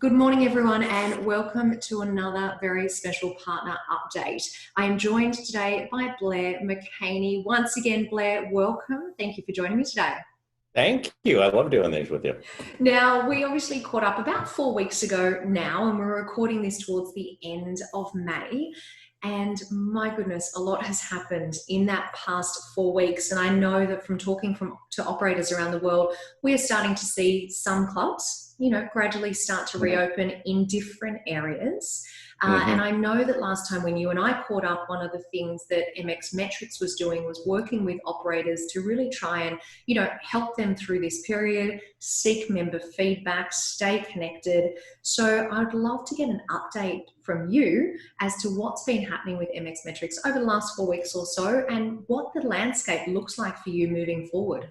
Good morning, everyone, and welcome to another very special partner update. I am joined today by Blair McHaney. Once again, Blair, welcome. Thank you for joining me today. Thank you. I love doing these with you. Now, we obviously caught up about 4 weeks ago now, and we're recording this towards the end of May. And my goodness, a lot has happened in that past 4 weeks. And I know that from talking to operators around the world, we are starting to see some clubs, gradually start to reopen in different areas. And I know that last time when you and I caught up, one of the things that MXM was doing was working with operators to really try and, help them through this period, seek member feedback, stay connected. So I'd love to get an update from you as to what's been happening with MXM over the last 4 weeks or so and what the landscape looks like for you moving forward.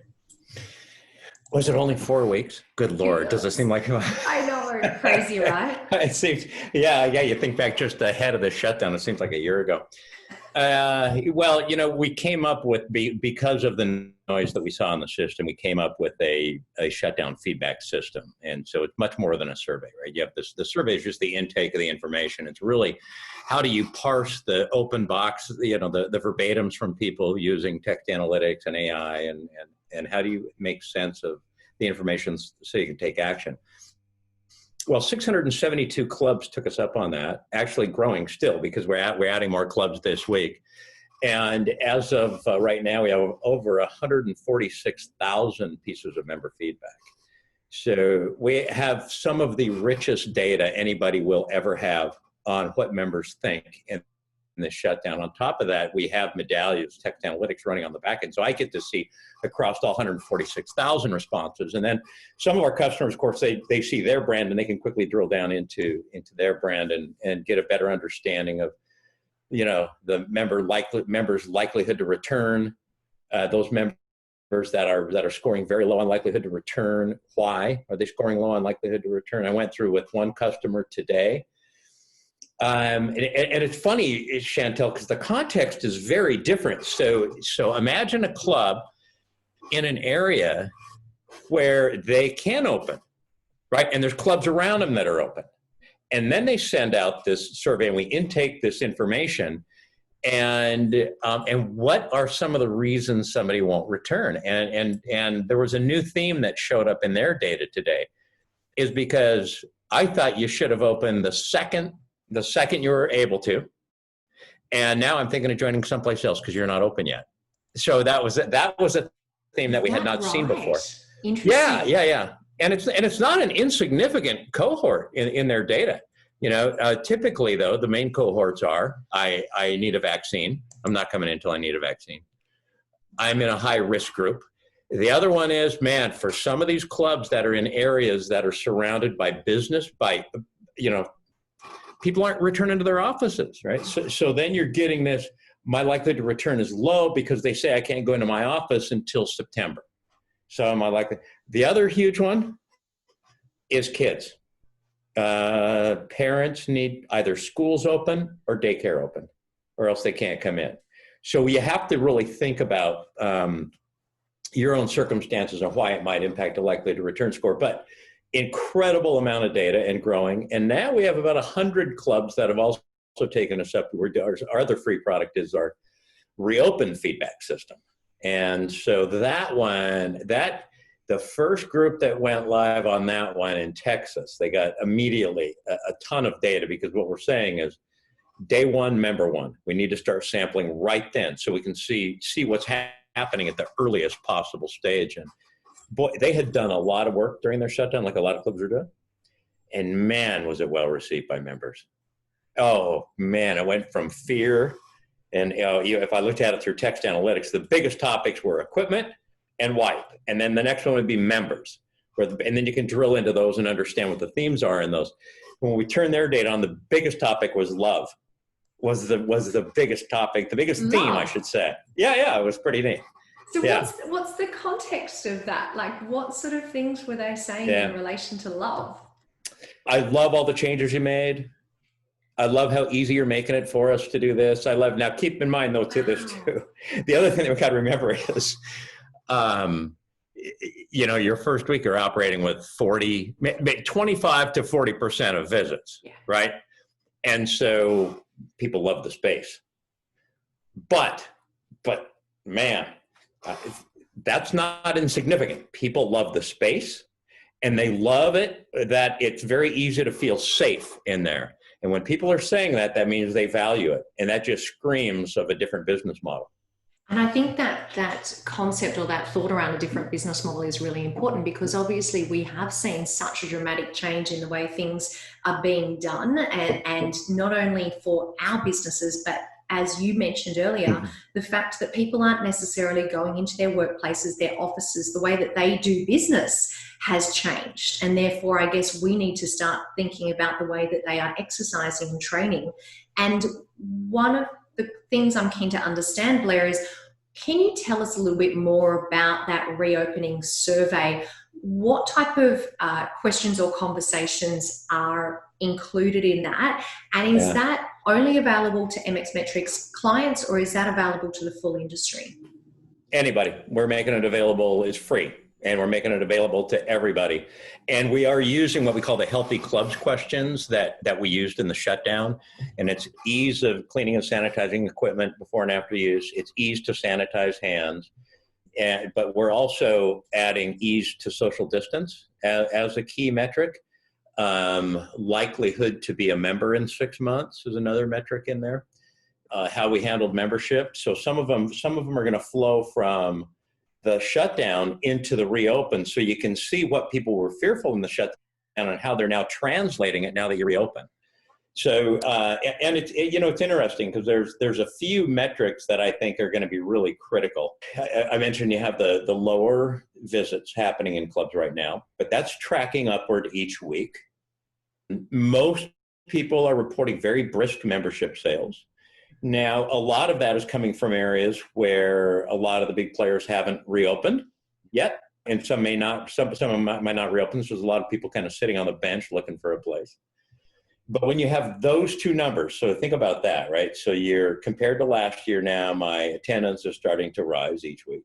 Was it only 4 weeks? Good Lord. Does it seem like... I know, crazy, right? It seems, yeah, you think back just ahead of the shutdown, it seems like a year ago. Well, we came up with, because of the noise that we saw in the system, we came up with a shutdown feedback system. And so it's much more than a survey, right? You have this, the survey is just the intake of the information. It's really, how do you parse the open box, the verbatims from people using text analytics and AI, and how do you make sense of the information so you can take action? Well, 672 clubs took us up on that, actually growing still because we're adding more clubs this week. And as of right now, we have over 146,000 pieces of member feedback. So we have some of the richest data anybody will ever have on what members think in this shutdown. On top of that, we have medallions, text analytics running on the back end. So I get to see across all 146,000 responses. And then some of our customers, of course, they see their brand and they can quickly drill down into their brand and get a better understanding of, the members' likelihood to return, those members that are scoring very low on likelihood to return. Why are they scoring low on likelihood to return? I went through with one customer today. And it's funny, Chantel, because the context is very different. So imagine a club in an area where they can open, right? And there's clubs around them that are open. And then they send out this survey and we intake this information. And what are some of the reasons somebody won't return? And there was a new theme that showed up in their data today, is because I thought you should have opened the second you were able to, and now I'm thinking of joining someplace else because you're not open yet. So that was a theme that we had not seen before. Interesting. Yeah. And it's not an insignificant cohort in their data. Typically though, the main cohorts are, I need a vaccine. I'm not coming in until I need a vaccine. I'm in a high risk group. The other one is, man, for some of these clubs that are in areas that are surrounded by business, people aren't returning to their offices, right? So then you're getting this, my likelihood to return is low because they say I can't go into my office until September. So am I likely? The other huge one is kids. Parents need either schools open or daycare open, or else they can't come in. So you have to really think about your own circumstances and why it might impact a likelihood to return score. But incredible amount of data and growing. And now we have about 100 clubs that have also taken us up. Our other free product is our reopen feedback system. And so the first group that went live on that one in Texas, they got immediately a ton of data, because what we're saying is day one, member one, we need to start sampling right then so we can see what's happening at the earliest possible stage. And boy, they had done a lot of work during their shutdown, like a lot of clubs are doing. And man, was it well received by members. Oh man, it went from fear. And if I looked at it through text analytics, the biggest topics were equipment and wipe. And then the next one would be members. And then you can drill into those and understand what the themes are in those. When we turned their data on, the biggest topic was love, was the biggest topic, the biggest theme, I should say. Yeah, it was pretty neat. So what's the context of that? Like, what sort of things were they saying in relation to love? I love all the changes you made. I love how easy you're making it for us to do this. Now keep in mind though, this too. The other thing that we got to remember is, you know, your first week you're operating with 25 to 40% of visits, right? And so people love the space. But man, that's not insignificant. People love the space, and they love it that it's very easy to feel safe in there. And when people are saying that, that means they value it. And that just screams of a different business model. And I think that concept or that thought around a different business model is really important, because obviously we have seen such a dramatic change in the way things are being done, and not only for our businesses, but as you mentioned earlier, the fact that people aren't necessarily going into their workplaces, their offices, the way that they do business has changed. And therefore, I guess we need to start thinking about the way that they are exercising and training. And one of the things I'm keen to understand, Blair, is can you tell us a little bit more about that reopening survey? What type of questions or conversations are included in that? And is that only available to MX Metrics clients, or is that available to the full industry? Anybody. We're making it available. It's free, and we're making it available to everybody. And we are using what we call the healthy clubs questions that we used in the shutdown. And it's ease of cleaning and sanitizing equipment before and after use. It's ease to sanitize hands. But we're also adding ease to social distance as a key metric. Likelihood to be a member in 6 months is another metric in there. How we handled membership. So some of them are going to flow from the shutdown into the reopen, so you can see what people were fearful in the shutdown and how they're now translating it now that you reopen. So, and it's interesting because there's a few metrics that I think are going to be really critical. I mentioned you have the lower visits happening in clubs right now, but that's tracking upward each week. Most people are reporting very brisk membership sales. Now, a lot of that is coming from areas where a lot of the big players haven't reopened yet, and some may not. Some of them might not reopen. So there's a lot of people kind of sitting on the bench looking for a place. But when you have those two numbers, so think about that, right? So you're compared to last year now, my attendance is starting to rise each week,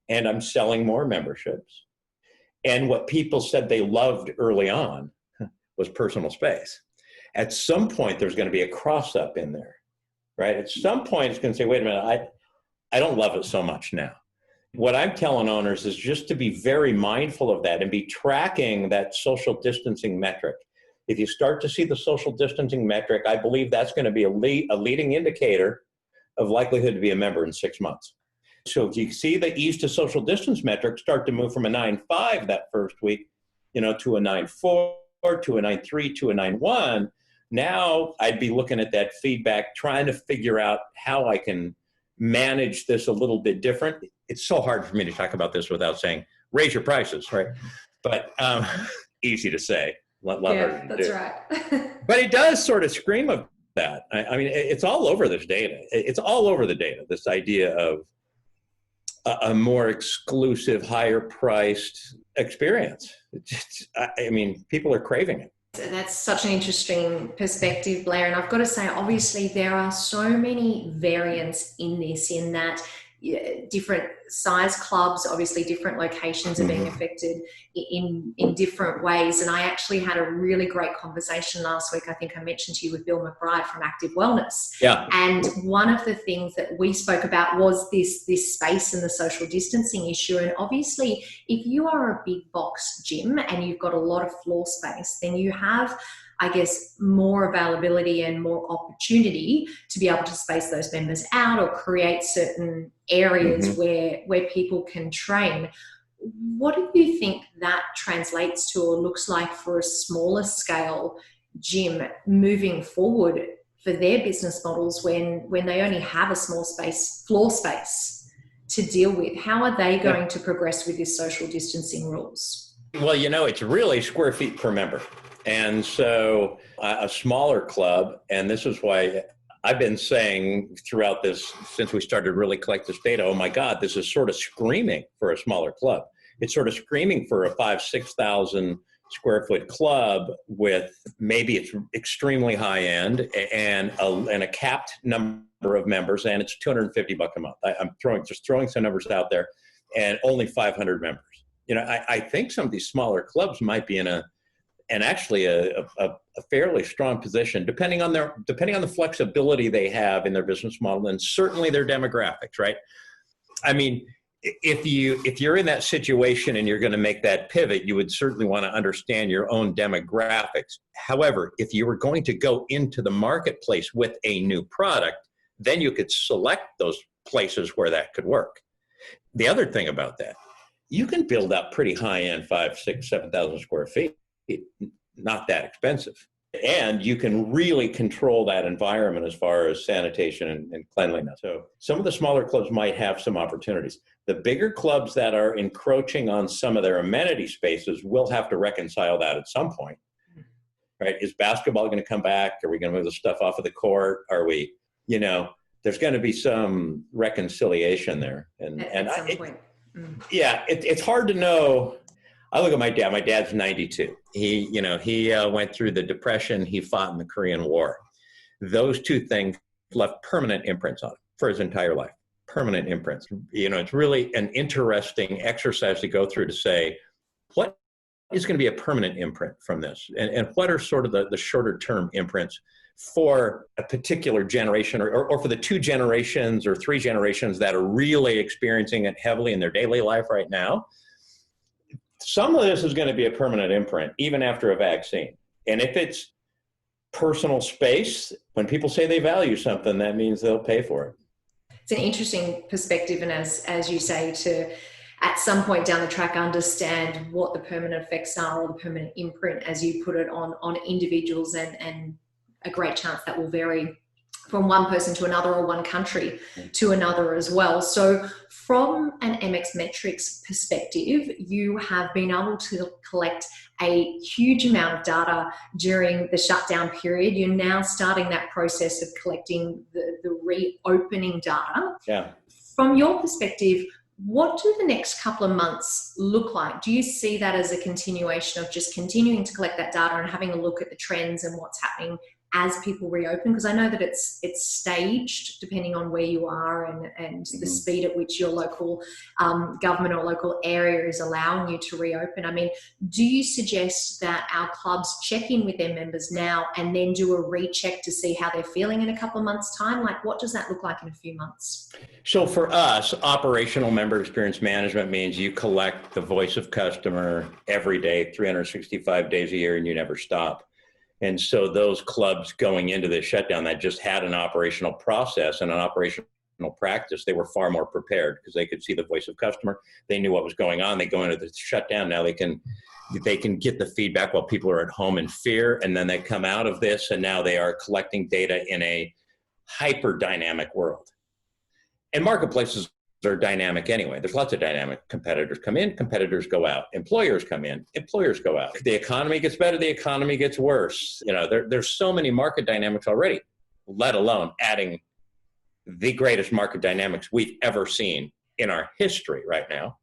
and I'm selling more memberships. And what people said they loved early on was personal space. At some point, there's going to be a cross up in there. Right? At some point, it's going to say, wait a minute, I don't love it so much now. What I'm telling owners is just to be very mindful of that and be tracking that social distancing metric. If you start to see the social distancing metric, I believe that's going to be a leading indicator of likelihood to be a member in 6 months. So if you see the ease to social distance metric start to move from a 9.5 that first week, to a 9.4, to a 9.3, to a 9.1, now I'd be looking at that feedback, trying to figure out how I can manage this a little bit different. It's so hard for me to talk about this without saying, raise your prices, right? But easy to say, lot harder to do. That's right. But it does sort of scream of that. I mean, it's all over this data. It's all over the data, this idea of a more exclusive, higher priced experience. I mean, people are craving it. That's such an interesting perspective, Blair. And I've got to say, obviously, there are so many variants in this, in that different size clubs, obviously different locations are being affected in different ways. And I actually had a really great conversation last week, I think I mentioned to you, with Bill McBride from Active Wellness. Yeah. And one of the things that we spoke about was this space and the social distancing issue. And obviously, if you are a big box gym and you've got a lot of floor space, then you have, I guess, more availability and more opportunity to be able to space those members out or create certain areas where people can train. What do you think that translates to or looks like for a smaller scale gym moving forward for their business models when they only have a small space, floor space to deal with? How are they going to progress with this social distancing rules? Well, it's really square feet per member. And so a smaller club, and this is why I've been saying throughout this, since we started to really collect this data, oh my God, this is sort of screaming for a smaller club. It's sort of screaming for a 5,000-6,000 square foot club with maybe it's extremely high end and a capped number of members, and it's $250 a month. I'm throwing some numbers out there, and only 500 members. I think some of these smaller clubs might be in a fairly strong position, depending on the flexibility they have in their business model, and certainly their demographics, right? I mean, if you're in that situation and you're going to make that pivot, you would certainly want to understand your own demographics. However, if you were going to go into the marketplace with a new product, then you could select those places where that could work. The other thing about that, you can build up pretty high-end 5,000, 6,000, 7,000 square feet. Not that expensive. And you can really control that environment as far as sanitation and cleanliness. So some of the smaller clubs might have some opportunities. The bigger clubs that are encroaching on some of their amenity spaces will have to reconcile that at some point, right? Is basketball going to come back? Are we going to move the stuff off of the court? Are we, there's going to be some reconciliation there. At some point. Yeah, it's hard to know. I look at my dad. My dad's 92. He went through the Depression. He fought in the Korean War. Those two things left permanent imprints on him for his entire life. Permanent imprints. It's really an interesting exercise to go through to say, what is going to be a permanent imprint from this? And what are sort of the shorter term imprints for a particular generation or for the 2 generations or 3 generations that are really experiencing it heavily in their daily life right now? Some of this is going to be a permanent imprint, even after a vaccine. And if it's personal space, when people say they value something, that means they'll pay for it. It's an interesting perspective. And as you say, to at some point down the track, understand what the permanent effects are or the permanent imprint, as you put it, on individuals, and a great chance that will vary from one person to another or one country to another as well. So from an MX Metrics perspective, you have been able to collect a huge amount of data during the shutdown period. You're now starting that process of collecting the reopening data. Yeah. From your perspective, what do the next couple of months look like? Do you see that as a continuation of just continuing to collect that data and having a look at the trends and what's happening as people reopen? Because I know that it's staged depending on where you are and the speed at which your local government or local area is allowing you to reopen. I mean, do you suggest that our clubs check in with their members now and then do a recheck to see how they're feeling in a couple of months' time? Like, what does that look like in a few months? So for us, operational member experience management means you collect the voice of customer every day, 365 days a year, and you never stop. And so those clubs going into the shutdown that just had an operational process and an operational practice, they were far more prepared because they could see the voice of customer. They knew what was going on. They go into the shutdown. Now they can get the feedback while people are at home in fear. And then they come out of this and now they are collecting data in a hyper dynamic world. And marketplaces are dynamic anyway. There's lots of dynamic. Competitors come in, competitors go out. Employers come in, employers go out. The economy gets better, the economy gets worse. There's so many market dynamics already, let alone adding the greatest market dynamics we've ever seen in our history right now.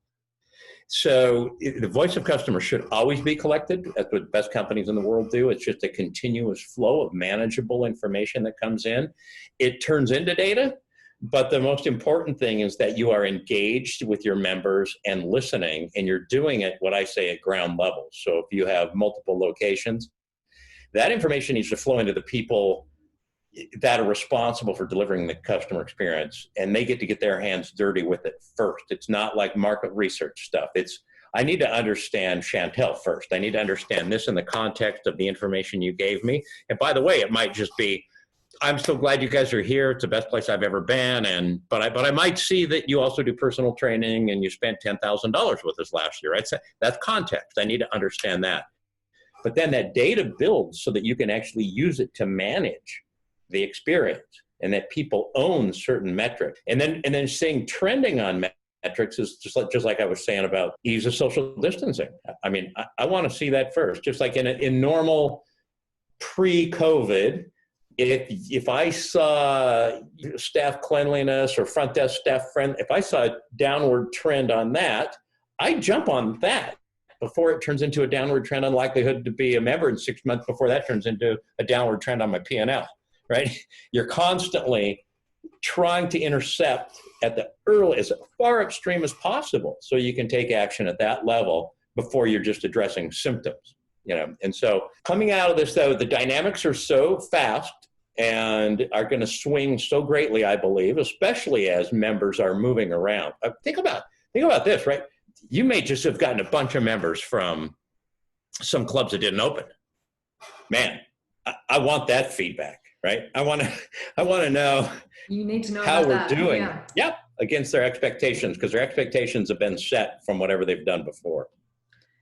So the voice of customer should always be collected. That's what the best companies in the world do. It's just a continuous flow of manageable information that comes in. It turns into data. But the most important thing is that you are engaged with your members and listening, and you're doing it, what I say, at ground level. So if you have multiple locations, that information needs to flow into the people that are responsible for delivering the customer experience, and they get to get their hands dirty with it first. It's not like market research stuff. I need to understand Chantel first. I need to understand this in the context of the information you gave me. And by the way, it might just be, I'm so glad you guys are here. It's the best place I've ever been. But I might see that you also do personal training and you spent $10,000 with us last year. That's context. I need to understand that. But then that data builds so that you can actually use it to manage the experience and that people own certain metrics. And then seeing trending on metrics is just like I was saying about ease of social distancing. I mean, I want to see that first. Just like in normal pre-COVID, if I saw staff cleanliness or front desk staff friend, if I saw a downward trend on that, I jump on that before it turns into a downward trend on likelihood to be a member in 6 months before that turns into a downward trend on my P&L, right? You're constantly trying to intercept at the early, as far upstream as possible, so you can take action at that level before you're just addressing symptoms, And so coming out of this, though, the dynamics are so fast and are going to swing so greatly, I believe, especially as members are moving around. Think about this, right? You may just have gotten a bunch of members from some clubs that didn't open. Man, I want that feedback, right? I want to know. You need to know how we're that. doing. Yeah. Yep, against their expectations, because their expectations have been set from whatever they've done before.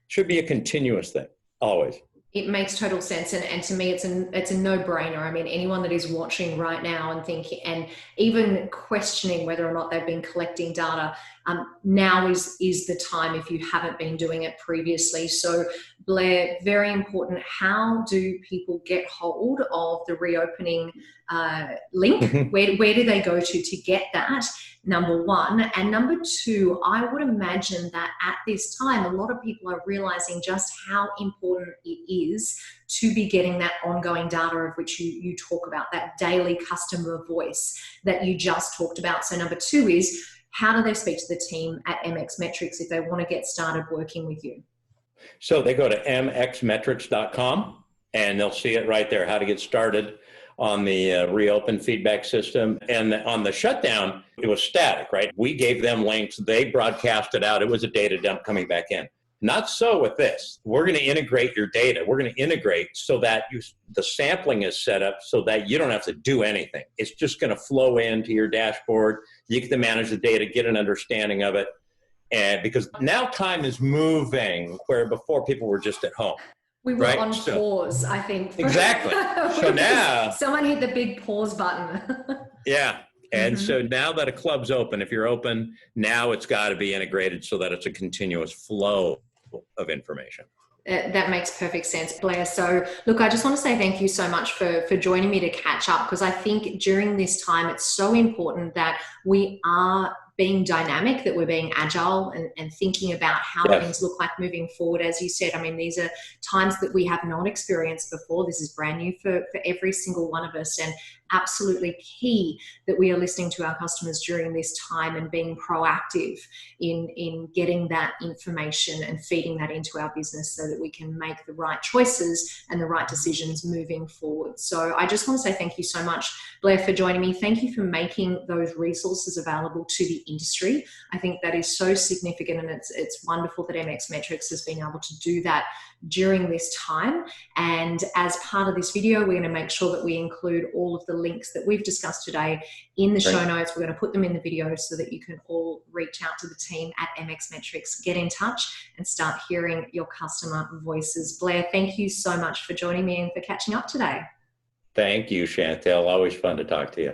Should be a continuous thing, always. It makes total sense, and to me, it's a no-brainer. I mean, anyone that is watching right now and thinking, and even questioning whether or not they've been collecting data, now is the time if you haven't been doing it previously. So, Blair, very important. How do people get hold of the reopening link? Where do they go to get that? Number one. And number two, I would imagine that at this time, a lot of people are realizing just how important it is to be getting that ongoing data of which you talk about, that daily customer voice that you just talked about. So number two is, how do they speak to the team at MX Metrics if they want to get started working with you? So they go to mxmetrics.com and they'll see it right there, how to get started on the reopen feedback system. And on the shutdown, it was static, right? We gave them links, they broadcast it out. It was a data dump coming back in. Not so with this. We're going to integrate your data. We're going to integrate so that the sampling is set up so that you don't have to do anything. It's just going to flow into your dashboard. You get to manage the data, get an understanding of it. And because now time is moving where before people were just at home. We were on pause, I think. Exactly. So now someone hit the big pause button. Yeah. And so now that a club's open, if you're open, now it's got to be integrated so that it's a continuous flow of information. That makes perfect sense, Blair. So look, I just want to say thank you so much for joining me to catch up, because I think during this time, it's so important that we are being dynamic, that we're being agile and thinking about how things look like moving forward. As you said, I mean, these are times that we have not experienced before. This is brand new for every single one of us, and absolutely key that we are listening to our customers during this time and being proactive in getting that information and feeding that into our business so that we can make the right choices and the right decisions moving forward. So I just want to say thank you so much, Blair, for joining me. Thank you for making those resources available to the industry. I think that is so significant, and it's wonderful that MX Metrics has been able to do that during this time. And as part of this video, we're going to make sure that we include all of the links that we've discussed today in the show notes. We're going to put them in the video so that you can all reach out to the team at MX Metrics, get in touch and start hearing your customer voices. Blair, thank you so much for joining me and for catching up today. Thank you, Chantel. Always fun to talk to you.